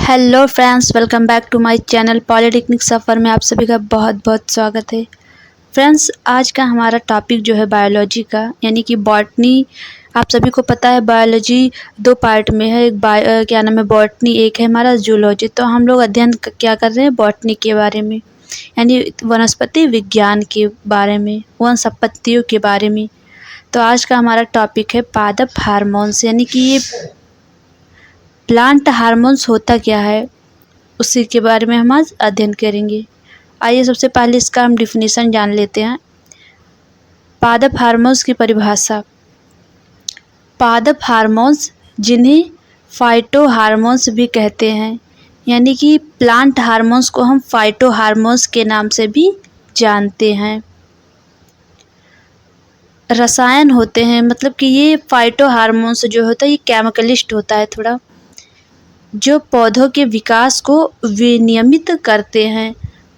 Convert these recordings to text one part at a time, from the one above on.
Hello friends, welcome back to my channel polytechnic सफ़र में आप सभी का बहुत बहुत स्वागत है। फ्रेंड्स, आज का हमारा टॉपिक जो है बायोलॉजी का, यानी कि बॉटनी। आप सभी को पता है बायोलॉजी दो पार्ट में है। एक क्या नाम है बॉटनी, एक है हमारा जूलॉजी। तो हम लोग अध्ययन क्या कर रहे हैं बॉटनी के बारे में, यानी वनस्पति विज्ञान के बारे में, वन संपत्तियों के बारे में। तो आज का हमारा टॉपिक है पादप हार्मोन्स, यानी कि ये प्लांट हार्मोन्स होता क्या है, उसी के बारे में हम आज अध्ययन करेंगे। आइए सबसे पहले इसका हम डिफिनीशन जान लेते हैं। पादप हार्मोन्स की परिभाषा। पादप हार्मोन्स, जिन्हें फाइटो हार्मोन्स भी कहते हैं, यानी कि प्लांट हार्मोन्स को हम फाइटो हार्मोन्स के नाम से भी जानते हैं। रसायन होते हैं, मतलब कि ये फाइटो हार्मोन्स जो होता है ये केमिकलिस्ट होता है थोड़ा, जो पौधों के विकास को विनियमित करते हैं।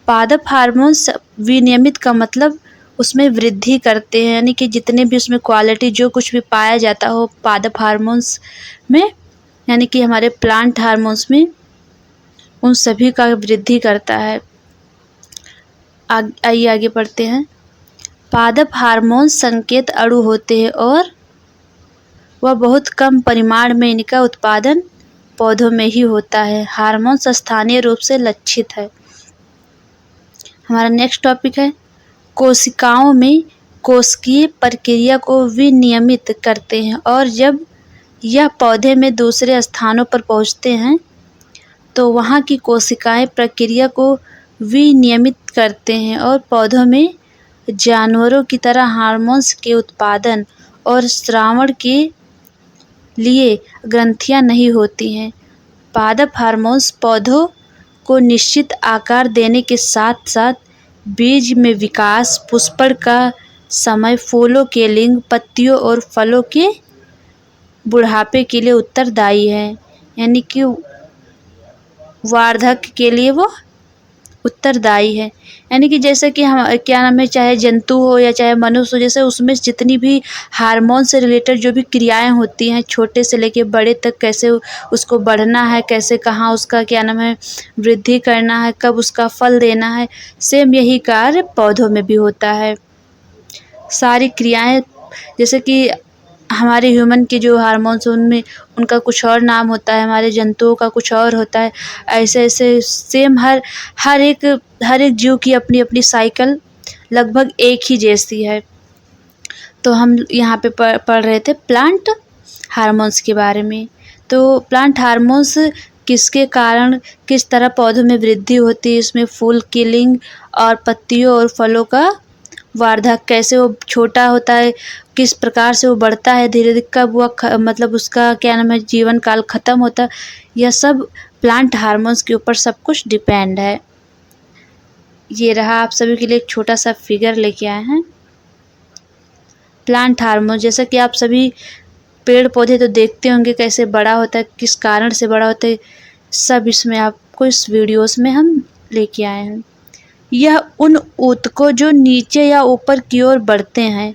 पादप हार्मोन्स विनियमित का मतलब उसमें वृद्धि करते हैं, यानी कि जितने भी उसमें क्वालिटी जो कुछ भी पाया जाता हो पादप हार्मोन्स में, यानी कि हमारे प्लांट हार्मोन्स में, उन सभी का वृद्धि करता है। आइए आगे बढ़ते हैं। पादप हार्मोन्स संकेत अणु होते हैं और वह बहुत कम परिमाण में इनका उत्पादन पौधों में ही होता है। हार्मोन्स स्थानीय रूप से लक्षित है। हमारा नेक्स्ट टॉपिक है कोशिकाओं में कोशिकीय प्रक्रिया को विनियमित करते हैं, और जब यह पौधे में दूसरे स्थानों पर पहुंचते हैं तो वहां की कोशिकाएं प्रक्रिया को विनियमित करते हैं और पौधों में जानवरों की तरह हार्मोन्स के उत्पादन और स्रावण के लिए ग्रंथियां नहीं होती हैं। पादप हार्मोन्स पौधों को निश्चित आकार देने के साथ साथ बीज में विकास, पुष्पण का समय, फूलों के लिंग, पत्तियों और फलों के बुढ़ापे के लिए उत्तरदायी है, यानी कि वार्धक्य के लिए वो उत्तरदायी है। यानी कि जैसे कि हम क्या नाम है, चाहे जंतु हो या चाहे मनुष्य हो, जैसे उसमें जितनी भी हार्मोन से रिलेटेड जो भी क्रियाएं होती हैं, छोटे से लेके बड़े तक, कैसे उसको बढ़ना है, कैसे कहाँ उसका क्या नाम है वृद्धि करना है, कब उसका फल देना है, सेम यही कार्य पौधों में भी होता है। सारी क्रियाएं, जैसे कि हमारे ह्यूमन के जो हार्मोन्स उनमें उनका कुछ और नाम होता है, हमारे जंतुओं का कुछ और होता है। ऐसे ऐसे सेम हर एक जीव की अपनी अपनी साइकिल लगभग एक ही जैसी है। तो हम यहाँ पे पढ़ रहे थे प्लांट हार्मोन्स के बारे में। तो प्लांट हार्मोन्स किसके कारण किस तरह पौधों में वृद्धि होती है, इसमें फूल की लिंग और पत्तियों और फलों का वार्धक्य, कैसे वो छोटा होता है, किस प्रकार से वो बढ़ता है धीरे धीरे, कब वह मतलब उसका क्या नाम है जीवन काल खत्म होता है, यह सब प्लांट हार्मोन्स के ऊपर सब कुछ डिपेंड है। ये रहा आप सभी के लिए एक छोटा सा फिगर लेके आए हैं। प्लांट हार्मोन, जैसा कि आप सभी पेड़ पौधे तो देखते होंगे कैसे बड़ा होता है, किस कारण से बड़ा होता है, सब इसमें आपको इस वीडियोस में हम लेके आए हैं। यह उन ऊतकों जो नीचे या ऊपर की ओर बढ़ते हैं,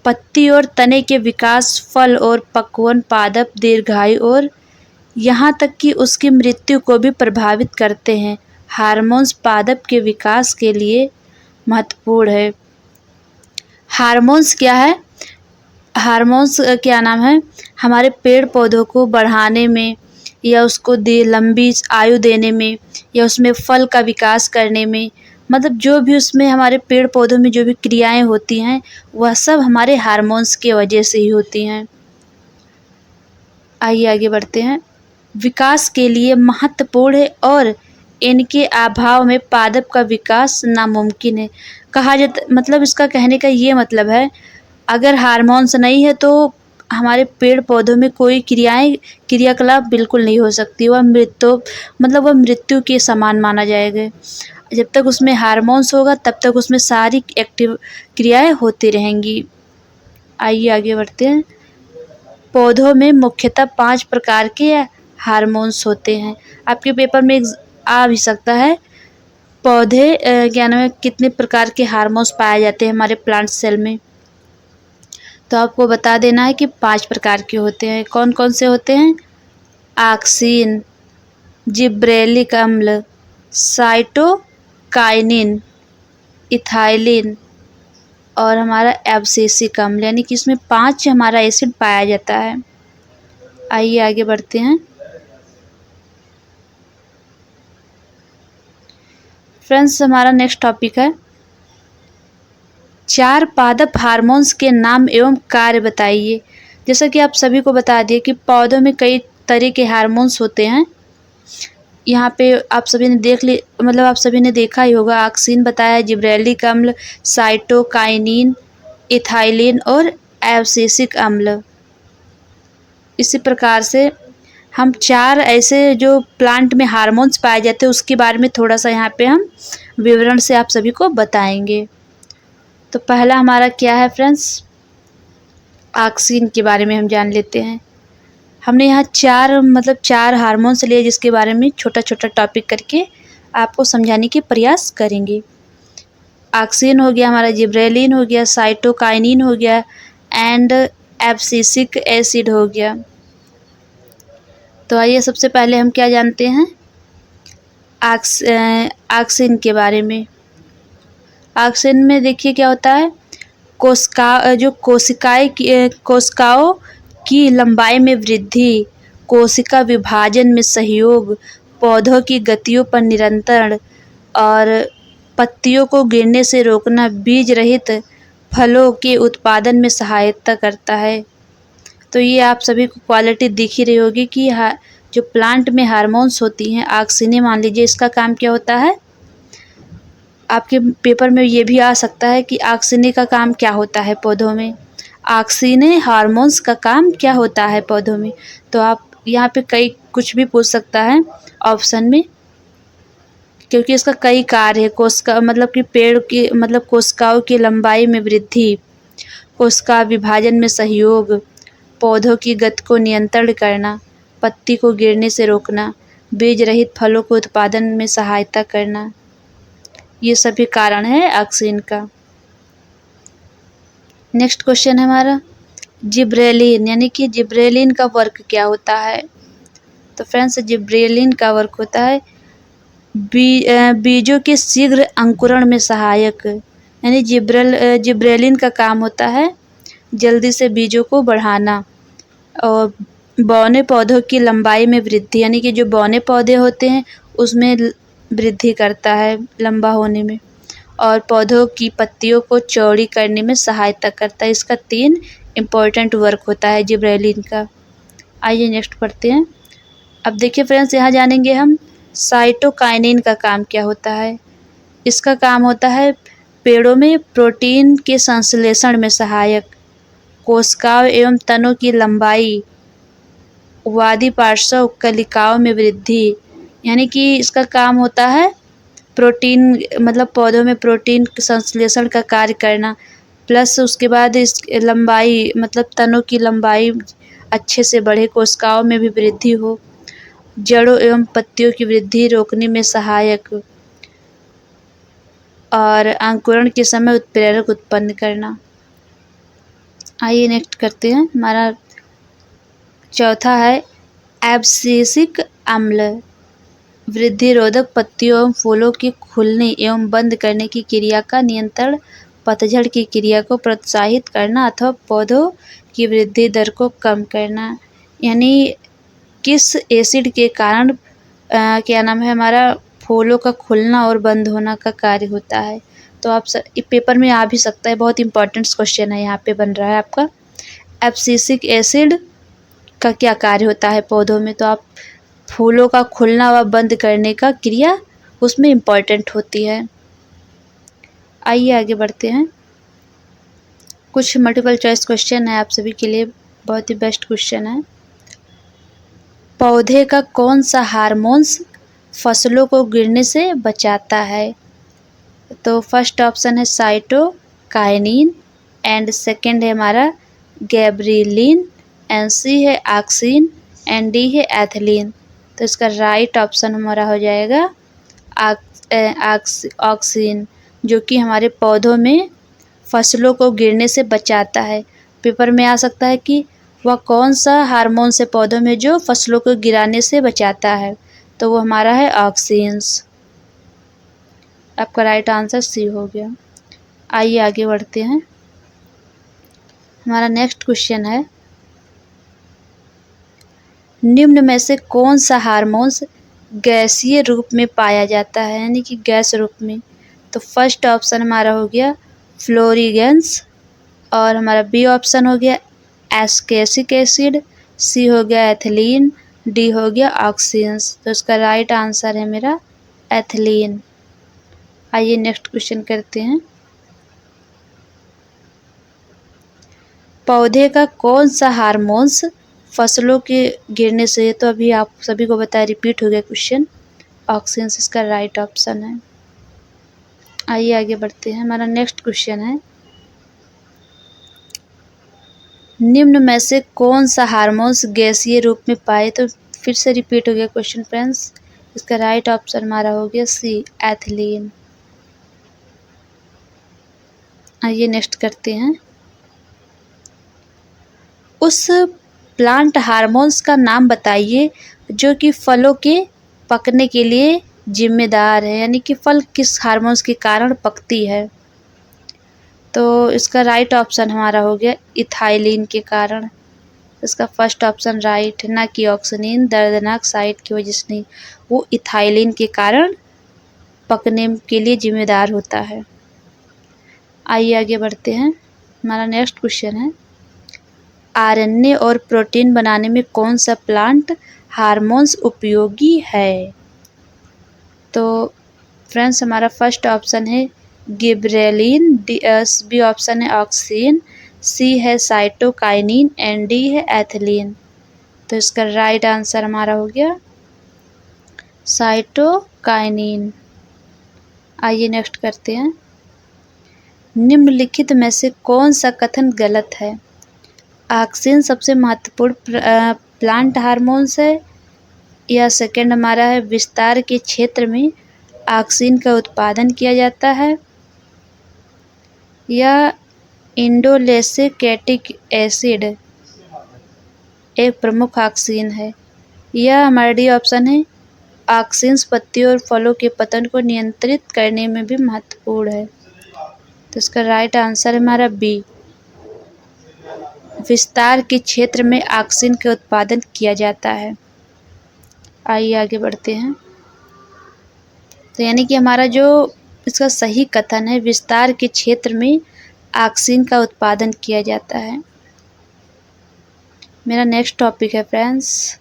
पत्ती और तने के विकास, फल और पक्वन, पादप दीर्घायु और यहाँ तक कि उसकी मृत्यु को भी प्रभावित करते हैं। हार्मोन्स पादप के विकास के लिए महत्वपूर्ण है। हार्मोन्स क्या है? हार्मोन्स क्या नाम है, हमारे पेड़ पौधों को बढ़ाने में या उसको लंबी आयु देने में या उसमें फल का विकास करने में, मतलब जो भी उसमें हमारे पेड़ पौधों में जो भी क्रियाएं होती हैं वह सब हमारे हार्मोन्स की वजह से ही होती हैं। आइए आगे बढ़ते हैं। विकास के लिए महत्वपूर्ण है और इनके अभाव में पादप का विकास नामुमकिन है। कहा जाता, मतलब इसका कहने का ये मतलब है, अगर हार्मोन्स नहीं है तो हमारे पेड़ पौधों में कोई क्रियाकलाप बिल्कुल नहीं हो सकती। वह मृत्यु के समान माना जाएगा। जब तक उसमें हार्मोन्स होगा तब तक उसमें सारी एक्टिव क्रियाएं होती रहेंगी। आइए आगे बढ़ते हैं। पौधों में मुख्यतः 5 प्रकार के हार्मोन्स होते हैं। आपके पेपर में आ भी सकता है, पौधे क्या नाम है कितने प्रकार के हार्मोन्स पाए जाते हैं हमारे प्लांट सेल में। तो आपको बता देना है कि 5 प्रकार के होते हैं। कौन कौन से होते हैं? ऑक्सिन, जिब्रेलिक अम्ल, साइटोकाइनिन, इथाइलिन और हमारा एब्सिसिक अम्ल, यानी कि इसमें 5 हमारा एसिड पाया जाता है। आइए आगे बढ़ते हैं। फ्रेंड्स, हमारा नेक्स्ट टॉपिक है 4 पादप हार्मोन्स के नाम एवं कार्य बताइए। जैसा कि आप सभी को बता दिए कि पौधों में कई तरह के हार्मोन्स होते हैं। यहाँ पे आप सभी ने देखा ही होगा, ऑक्सिन बताया, जिब्रेलिक अम्ल, साइटोकाइनिन, इथाइलिन और एब्सिसिक अम्ल। इसी प्रकार से हम 4 ऐसे जो प्लांट में हार्मोन्स पाए जाते हैं उसके बारे में थोड़ा सा यहाँ पे हम विवरण से आप सभी को बताएंगे। तो पहला हमारा क्या है फ्रेंड्स, ऑक्सिन के बारे में हम जान लेते हैं। हमने यहाँ 4 हार्मोन्स लिए जिसके बारे में छोटा छोटा टॉपिक करके आपको समझाने के प्रयास करेंगे। ऑक्सिन हो गया हमारा, जिब्रेलिन हो गया, साइटोकाइनिन हो गया एंड एब्सिसिक एसिड हो गया। तो आइए सबसे पहले हम क्या जानते हैं ऑक्सिन के बारे में। ऑक्सिन में देखिए क्या होता है, कोशिकाओं की लंबाई में वृद्धि, कोशिका विभाजन में सहयोग, पौधों की गतियों पर नियंत्रण और पत्तियों को गिरने से रोकना, बीज रहित फलों के उत्पादन में सहायता करता है। तो ये आप सभी को क्वालिटी दिख ही रही होगी कि जो प्लांट में हार्मोन्स होती हैं, ऑक्सिन मान लीजिए, इसका काम क्या होता है। आपके पेपर में ये भी आ सकता है कि ऑक्सिन का काम क्या होता है पौधों में, ऑक्सिन हार्मोन्स का काम क्या होता है पौधों में। तो आप यहाँ पे कुछ भी पूछ सकता है ऑप्शन में, क्योंकि इसका कई कार्य है। कोशिकाओं की लंबाई में वृद्धि, कोशिका विभाजन में सहयोग, पौधों की गति को नियंत्रण करना, पत्ती को गिरने से रोकना, बीज रहित फलों को उत्पादन में सहायता करना, ये सभी कारण है ऑक्सिन का। नेक्स्ट क्वेश्चन है हमारा जिब्रेलिन, यानी कि जिब्रेलिन का वर्क क्या होता है। तो फ्रेंड्स, जिब्रेलिन का वर्क होता है बीजों के शीघ्र अंकुरण में सहायक, यानी जिब्रेलिन का काम होता है जल्दी से बीजों को बढ़ाना और बौने पौधों की लंबाई में वृद्धि, यानी कि जो बौने पौधे होते हैं उसमें वृद्धि करता है लंबा होने में, और पौधों की पत्तियों को चौड़ी करने में सहायता करता है। इसका 3 इम्पोर्टेंट वर्क होता है जिब्रेलिन का। आइए नेक्स्ट पढ़ते हैं। अब देखिए फ्रेंड्स, यहाँ जानेंगे हम साइटोकाइनिन का काम क्या होता है। इसका काम होता है पेड़ों में प्रोटीन के संश्लेषण में सहायक, कोशिकाओं एवं तनों की लंबाई, वादी पार्श्व कलिकाओं में वृद्धि, यानी कि इसका काम होता है पौधों में प्रोटीन संश्लेषण का कार्य करना, प्लस उसके बाद इस लंबाई तनों की लंबाई अच्छे से बढ़े, कोशिकाओं में भी वृद्धि हो, जड़ों एवं पत्तियों की वृद्धि रोकने में सहायक और अंकुरण के समय उत्प्रेरक उत्पन्न करना। आइए नेक्स्ट करते हैं। हमारा चौथा है एब्सिसिक अम्ल, वृद्धि रोधक, पत्तियों एवं फूलों के खुलने एवं बंद करने की क्रिया का नियंत्रण, पतझड़ की क्रिया को प्रोत्साहित करना अथवा पौधों की वृद्धि दर को कम करना। यानी किस एसिड के कारण हमारा फूलों का खुलना और बंद होना का कार्य होता है। तो आप पेपर में आ भी सकता है, बहुत इंपॉर्टेंट क्वेश्चन है यहाँ पे बन रहा है आपका। एब्सिसिक एसिड का क्या कार्य होता है पौधों में, तो आप फूलों का खुलना व बंद करने का क्रिया उसमें इम्पॉर्टेंट होती है। आइए आगे बढ़ते हैं। कुछ मल्टीपल चॉइस क्वेश्चन है आप सभी के लिए, बहुत ही बेस्ट क्वेश्चन है। पौधे का कौन सा हार्मोन्स फसलों को गिरने से बचाता है। तो फर्स्ट ऑप्शन है साइटोकाइनिन एंड सेकंड है हमारा गैब्रिलिन एंड सी है ऑक्सिन एंड डी है एथिलीन। तो इसका राइट ऑप्शन हमारा हो जाएगा ऑक्सिन, जो कि हमारे पौधों में फसलों को गिरने से बचाता है। पेपर में आ सकता है कि वह कौन सा हार्मोन से पौधों में जो फसलों को गिराने से बचाता है, तो वो हमारा है ऑक्सीन्स। आपका राइट आंसर सी हो गया। आइए आगे बढ़ते हैं। हमारा नेक्स्ट क्वेश्चन है, निम्न में से कौन सा हार्मोन्स गैसीय रूप में पाया जाता है, यानी कि गैस रूप में। तो फर्स्ट ऑप्शन हमारा हो गया फ्लोरीगेंस, और हमारा बी ऑप्शन हो गया एस्केसिक एसिड, सी हो गया एथिलीन, डी हो गया ऑक्सीन्स। तो इसका राइट आंसर है मेरा एथिलीन। आइए नेक्स्ट क्वेश्चन करते हैं। पौधे का कौन सा हार्मोन्स फसलों के गिरने से, तो अभी आप सभी को बताया, रिपीट हो गया क्वेश्चन, ऑक्सीन्स इसका राइट ऑप्शन है। आइए आगे बढ़ते हैं। हमारा नेक्स्ट क्वेश्चन है, निम्न में से कौन सा हार्मोन्स गैसीय रूप में पाए। तो फिर से रिपीट हो गया क्वेश्चन फ्रेंड्स, इसका राइट ऑप्शन हमारा हो गया सी एथिलीन। आइए नेक्स्ट करते हैं। उस प्लांट हार्मोन्स का नाम बताइए जो कि फलों के पकने के लिए जिम्मेदार है, यानी कि फल किस हार्मोन्स के कारण पकती है। तो इसका राइट ऑप्शन हमारा हो गया इथाइलिन के कारण। इसका फर्स्ट ऑप्शन राइट है, ना कि ऑक्सीन दर्दनाक साइट की वजह से नहीं, वो इथाइलिन के कारण पकने के लिए जिम्मेदार होता है। आइए आगे बढ़ते हैं। हमारा नेक्स्ट क्वेश्चन है, आरएनए और प्रोटीन बनाने में कौन सा प्लांट हार्मोन्स उपयोगी है। तो फ्रेंड्स हमारा फर्स्ट ऑप्शन है गिबरेलिन, बी ऑप्शन है ऑक्सीन, सी है साइटोकाइनिन एंड डी है एथिलीन। तो इसका राइट आंसर हमारा हो गया साइटोकाइनिन। आइए नेक्स्ट करते हैं। निम्नलिखित में से कौन सा कथन गलत है। ऑक्सीन सबसे महत्वपूर्ण प्लांट हार्मोन्स है, या सेकंड हमारा है विस्तार के क्षेत्र में ऑक्सीन का उत्पादन किया जाता है, या इंडोलेसेकेटिक एसिड एक प्रमुख ऑक्सीन है, या हमारा डी ऑप्शन है ऑक्सीन्स पत्तियों और फलों के पतन को नियंत्रित करने में भी महत्वपूर्ण है। तो इसका राइट आंसर हमारा बी, विस्तार के क्षेत्र में ऑक्सीन का उत्पादन किया जाता है। आइए आगे बढ़ते हैं। तो यानी कि हमारा जो इसका सही कथन है, विस्तार के क्षेत्र में ऑक्सीन का उत्पादन किया जाता है। मेरा नेक्स्ट टॉपिक है फ्रेंड्स,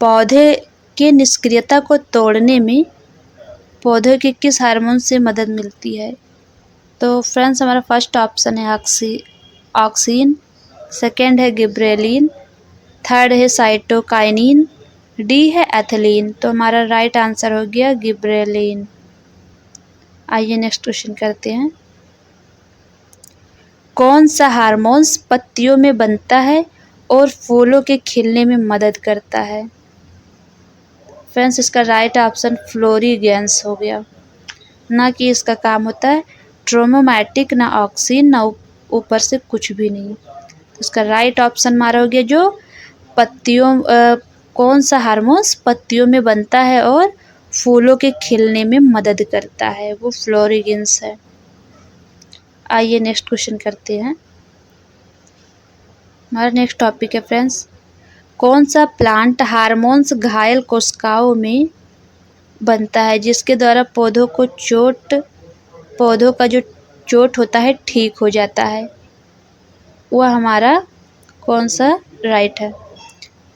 पौधे के निष्क्रियता को तोड़ने में पौधे के किस हार्मोन से मदद मिलती है। तो फ्रेंड्स हमारा फर्स्ट ऑप्शन है ऑक्सीन, सेकेंड है गिबरेलिन, थर्ड है साइटोकाइनिन, डी है एथिलीन। तो हमारा राइट आंसर हो गया गिबरेलिन। आइए नेक्स्ट क्वेश्चन करते हैं। कौन सा हार्मोन्स पत्तियों में बनता है और फूलों के खिलने में मदद करता है। फ्रेंड्स इसका राइट ऑप्शन फ्लोरीगेंस हो गया, ना कि इसका काम होता है ट्रोमोमैटिक, ना ऑक्सीन, ना ऊपर से कुछ भी नहीं। तो इसका राइट ऑप्शन हमारा हो गया जो पत्तियों कौन सा हार्मोन्स पत्तियों में बनता है और फूलों के खिलने में मदद करता है, वो फ्लोरीगेंस है। आइए नेक्स्ट क्वेश्चन करते हैं। हमारा नेक्स्ट टॉपिक है फ्रेंड्स, कौन सा प्लांट हार्मोन्स घायल कोशिकाओं में बनता है जिसके द्वारा पौधों का जो चोट होता है ठीक हो जाता है। वह हमारा कौन सा राइट है।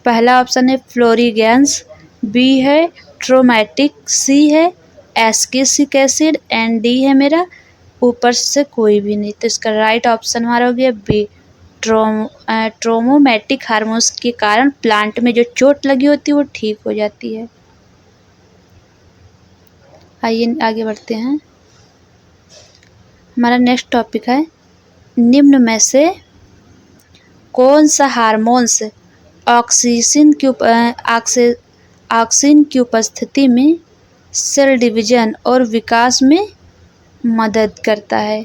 पहला ऑप्शन है फ्लोरीगेंस, बी है ट्रोमैटिक, सी है एस्केसिक एसिड एंड डी है मेरा ऊपर से कोई भी नहीं। तो इसका राइट ऑप्शन हमारा हो गया बी, ट्रोमोमैटिक हार्मोन्स के कारण प्लांट में जो चोट लगी होती है वो ठीक हो जाती है। आइए आगे बढ़ते हैं। हमारा नेक्स्ट टॉपिक है, निम्न में से कौन सा हार्मोन्स ऑक्सीन की उपस्थिति में सेल डिवीजन और विकास में मदद करता है।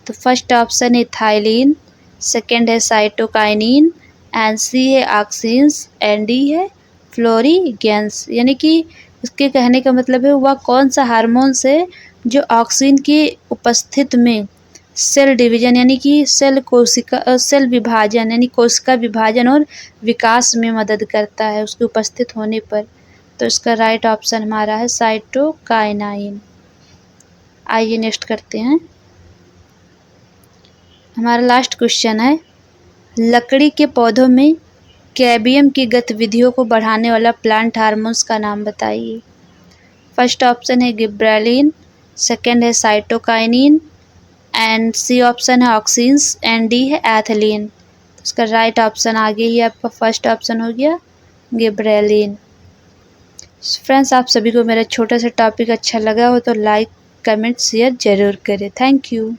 तो फर्स्ट ऑप्शन है थाइलिन, सेकेंड है साइटोकाइनिन एंड सी है ऑक्सीन्स एंड डी है फ्लोरीगेंस। यानी कि इसके कहने का मतलब है वह कौन सा हार्मोन है जो ऑक्सीन की उपस्थिति में सेल डिवीजन यानी कि सेल विभाजन यानी कोशिका विभाजन और विकास में मदद करता है उसके उपस्थित होने पर। तो इसका राइट ऑप्शन हमारा है साइटोकाइनाइन। आइए नेक्स्ट करते हैं। हमारा लास्ट क्वेश्चन है, लकड़ी के पौधों में कैबियम की गतिविधियों को बढ़ाने वाला प्लांट हार्मोन्स का नाम बताइए। फर्स्ट ऑप्शन है गिब्रेलिन, सेकंड है साइटोकाइनिन एंड सी ऑप्शन है ऑक्सिन्स एंड डी है एथिलीन। तो इसका राइट ऑप्शन आगे ही आपका फर्स्ट ऑप्शन हो गया गिब्रेलिन। फ्रेंड्स, आप सभी को मेरा छोटा सा टॉपिक अच्छा लगा हो तो लाइक कमेंट शेयर ज़रूर करें। Thank you.